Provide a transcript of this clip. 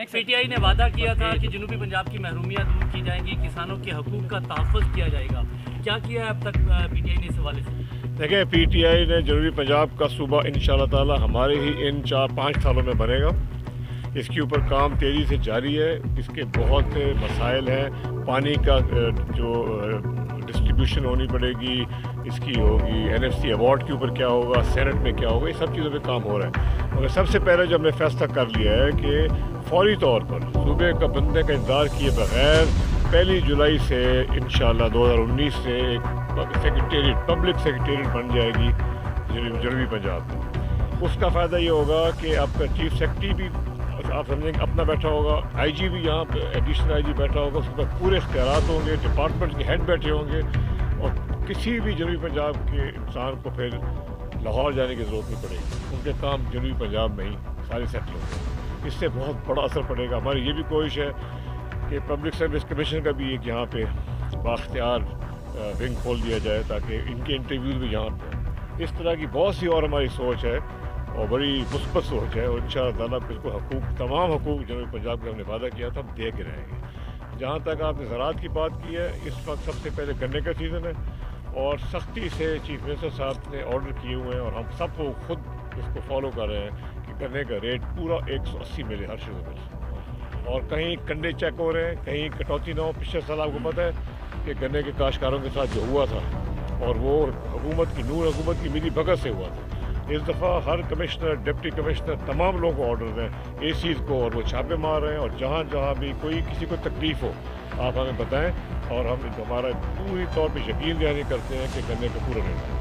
P T I ने वादा किया था कि जनूबी पंजाब की महरूमियाँ दूर की जाएंगी, किसानों के हकूक़ का तहफ़्फ़ुज़ किया जाएगा, क्या किया है अब तक पी टी आई ने इस हवाले से? देखें, पी टी आई ने जनूबी पंजाब का सूबा इंशाअल्लाह ताला हमारे ही इन 4-5 सालों में बनेगा। इसके ऊपर काम तेज़ी से जारी है। इसके बहुत मसाइल हैं। पानी का जो डिस्ट्रीब्यूशन होनी पड़ेगी, इसकी होगी NFC अवार्ड के ऊपर क्या होगा, सेनेट में क्या होगा, ये सब चीज़ों पे काम हो रहा है। मगर सबसे पहले जो हमने फैसला कर लिया है कि फौरी तौर पर सूबे का बनने का इंतज़ार किए बगैर 1 जुलाई से इंशाअल्लाह 2019 से एक सेक्रेटेरिएट, पब्लिक सेक्रेटेरिएट बन जाएगी जनूबी पंजाब में। उसका फ़ायदा ये होगा कि आपका चीफ सेक्रेटरी भी आप समझेंगे अपना बैठा होगा, IG भी यहाँ पे एडिशनल IG बैठा होगा, उसके पास पूरे इख्तियारात होंगे, डिपार्टमेंट के हेड बैठे होंगे और किसी भी जनूबी पंजाब के इंसान को फिर लाहौर जाने की ज़रूरत नहीं पड़ेगी। उनके काम जनूबी पंजाब में ही सारे सेटल होंगे। इससे बहुत बड़ा असर पड़ेगा। हमारी ये भी कोशिश है कि पब्लिक सर्विस कमीशन का भी एक यहाँ पे बाख्तियार विंग खोल दिया जाए ताकि इनके इंटरव्यूज़ भी यहाँ पे। इस तरह की बहुत सी और हमारी सोच है और बड़ी मुस्बत सोच है और इंशाअल्लाह ताला बिल्कुल हकूक़, तमाम हकूक़ जनूबी पंजाब का हमने वादा किया था, हम दे के रहेंगे। जहाँ तक आपने ज़राअत की बात की है, इस वक्त सबसे पहले गन्ने का सीज़न है और सख्ती से चीफ मिनिस्टर साहब ने ऑर्डर किए हुए हैं और हम सबको खुद इसको फॉलो कर रहे हैं कि गन्ने का रेट पूरा 180 मिले हर शुरू में। और कहीं कंडे चेक हो रहे हैं, कहीं कटौती ना हो। पिछले साल आपको पता है कि गन्ने के काश्तकारों के साथ जो हुआ था और वो हुकूमत की, नूर हुकूमत की मिली भगत से हुआ था। इस दफ़ा हर कमिश्नर, डिप्टी कमिश्नर, तमाम लोगों को ऑर्डर दें ACs को और वो छापे मार रहे हैं और जहाँ जहाँ भी कोई किसी को तकलीफ़ हो आप हमें बताएं और हम हमारा पूरी तौर पे यकीन दहानी करते हैं कि गन्ने का पूरा रेट